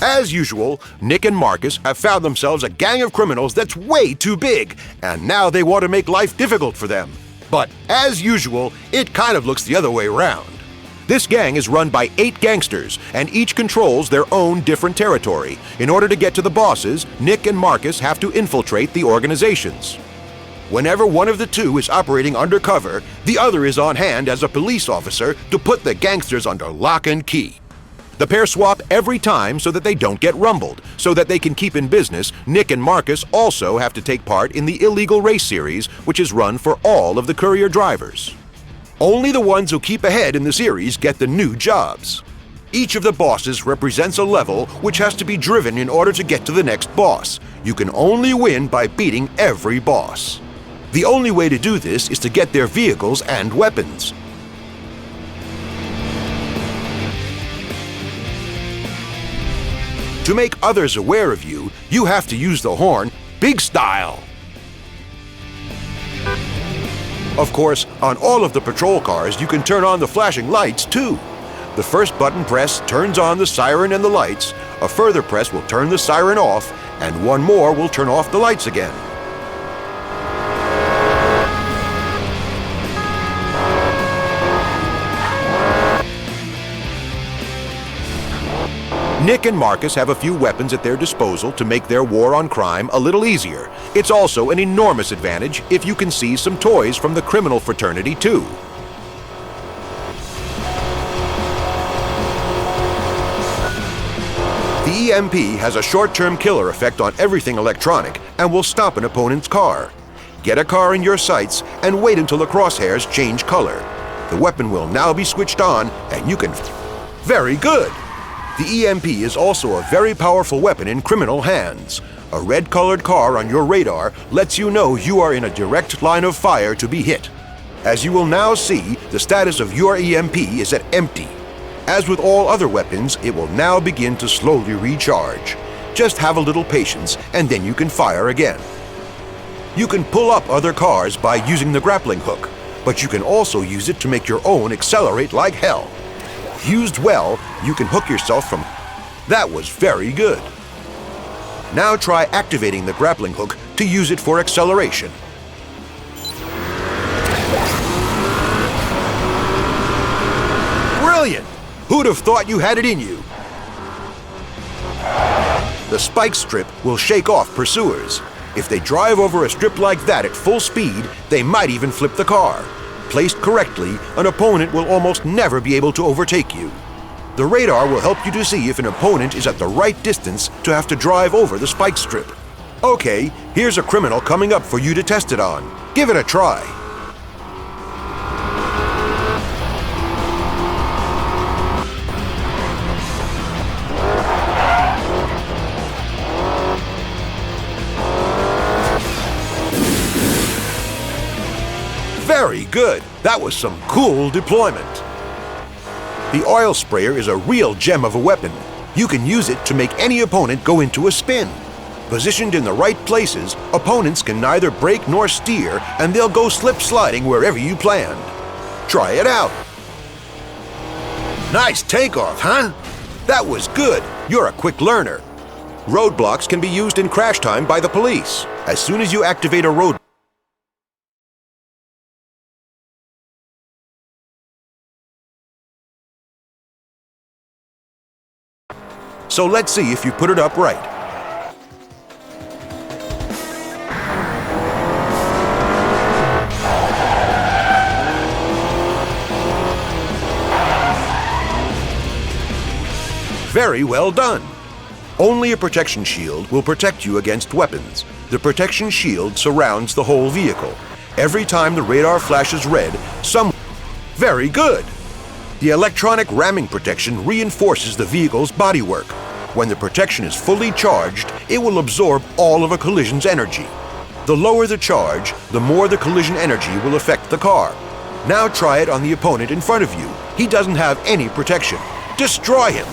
As usual, Nick and Marcus have found themselves a gang of criminals that's way too big, and now they want to make life difficult for them. But as usual, it kind of looks the other way around. This gang is run by 8 gangsters, and each controls their own different territory. In order to get to the bosses, Nick and Marcus have to infiltrate the organizations. Whenever one of the two is operating undercover, the other is on hand as a police officer to put the gangsters under lock and key. The pair swap every time so that they don't get rumbled. So that they can keep in business, Nick and Marcus also have to take part in the illegal race series, which is run for all of the courier drivers. Only the ones who keep ahead in the series get the new jobs. Each of the bosses represents a level which has to be driven in order to get to the next boss. You can only win by beating every boss. The only way to do this is to get their vehicles and weapons. To make others aware of you, you have to use the horn big style. Of course, on all of the patrol cars, you can turn on the flashing lights too. The first button press turns on the siren and the lights, a further press will turn the siren off, and one more will turn off the lights again. Nick and Marcus have a few weapons at their disposal to make their war on crime a little easier. It's also an enormous advantage if you can see some toys from the criminal fraternity too. The EMP has a short-term killer effect on everything electronic and will stop an opponent's car. Get a car in your sights and wait until the crosshairs change color. The weapon will now be switched on and you can... Very good! The EMP is also a very powerful weapon in criminal hands. A red-colored car on your radar lets you know you are in a direct line of fire to be hit. As you will now see, the status of your EMP is at empty. As with all other weapons, it will now begin to slowly recharge. Just have a little patience and then you can fire again. You can pull up other cars by using the grappling hook, but you can also use it to make your own accelerate like hell. Used well, you can hook yourself from... That was very good. Now try activating the grappling hook to use it for acceleration. Brilliant! Who'd have thought you had it in you? The spike strip will shake off pursuers. If they drive over a strip like that at full speed, they might even flip the car. Placed correctly, an opponent will almost never be able to overtake you. The radar will help you to see if an opponent is at the right distance to have to drive over the spike strip. Okay, here's a criminal coming up for you to test it on. Give it a try. Very good! That was some cool deployment. The oil sprayer is a real gem of a weapon. You can use it to make any opponent go into a spin. Positioned in the right places, opponents can neither brake nor steer, and they'll go slip-sliding wherever you planned. Try it out. Nice takeoff, huh? That was good. You're a quick learner. Roadblocks can be used in crash time by the police. As soon as you activate a roadblock, so let's see if you put it up right. Very well done. Only a protection shield will protect you against weapons. The protection shield surrounds the whole vehicle. Every time the radar flashes red, Very good! The electronic ramming protection reinforces the vehicle's bodywork. When the protection is fully charged, it will absorb all of a collision's energy. The lower the charge, the more the collision energy will affect the car. Now try it on the opponent in front of you. He doesn't have any protection. Destroy him!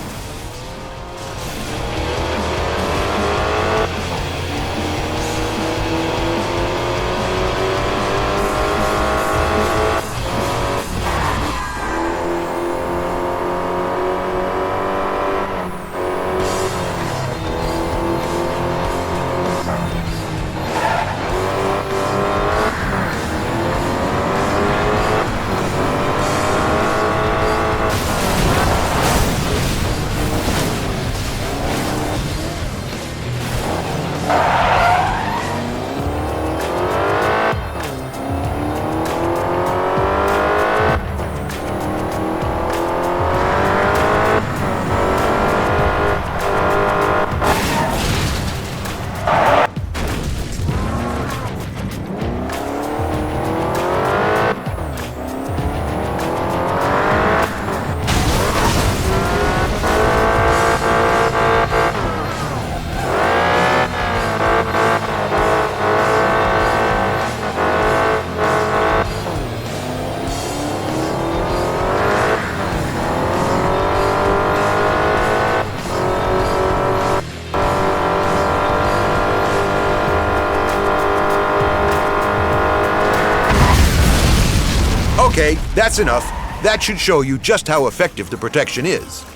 That's enough. That should show you just how effective the protection is.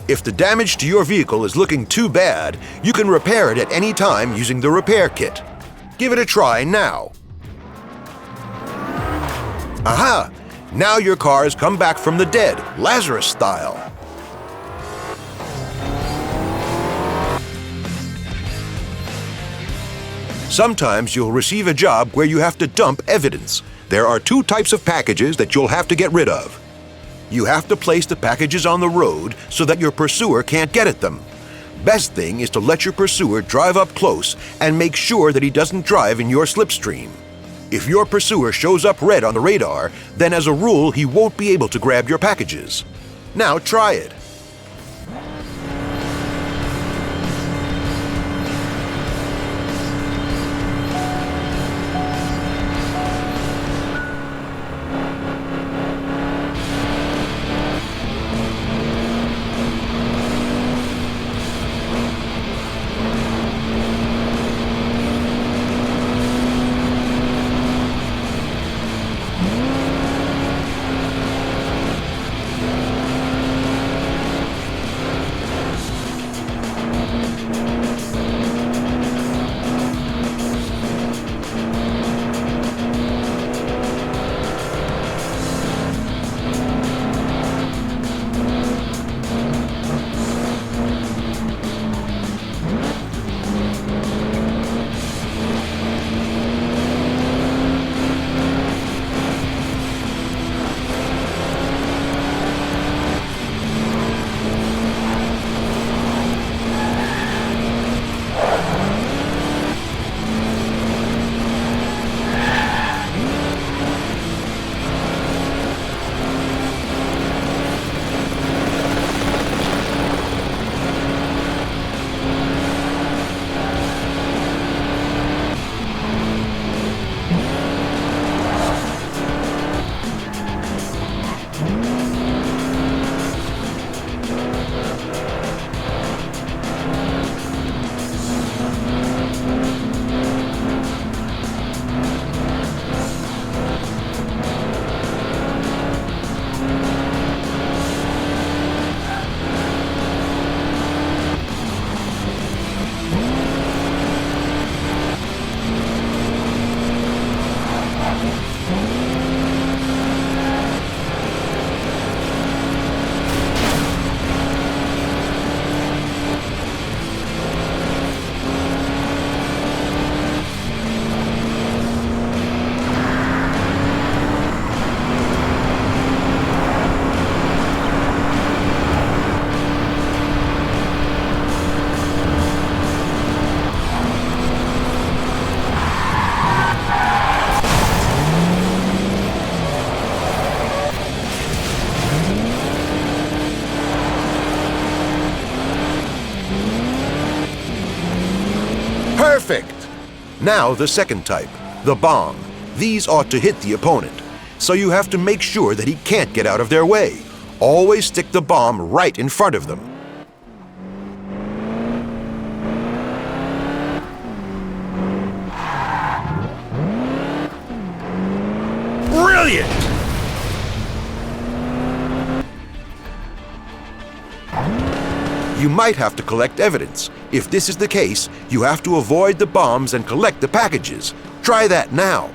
If the damage to your vehicle is looking too bad, you can repair it at any time using the repair kit. Give it a try now. Aha! Now your car has come back from the dead, Lazarus style. Sometimes you'll receive a job where you have to dump evidence. There are two types of packages that you'll have to get rid of. You have to place the packages on the road so that your pursuer can't get at them. Best thing is to let your pursuer drive up close and make sure that he doesn't drive in your slipstream. If your pursuer shows up red on the radar, then as a rule he won't be able to grab your packages. Now try it. Perfect! Now the second type, the bomb. These ought to hit the opponent, so you have to make sure that he can't get out of their way. Always stick the bomb right in front of them. Brilliant! You might have to collect evidence. If this is the case, you have to avoid the bombs and collect the packages. Try that now.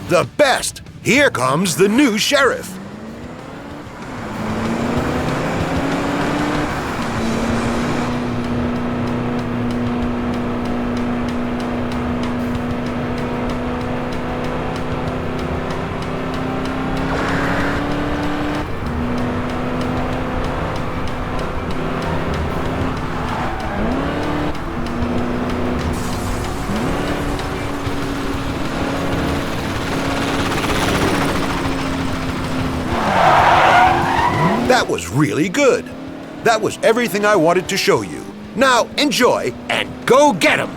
The best! Here comes the new sheriff! really good. That was everything I wanted to show you. Now enjoy and go get 'em!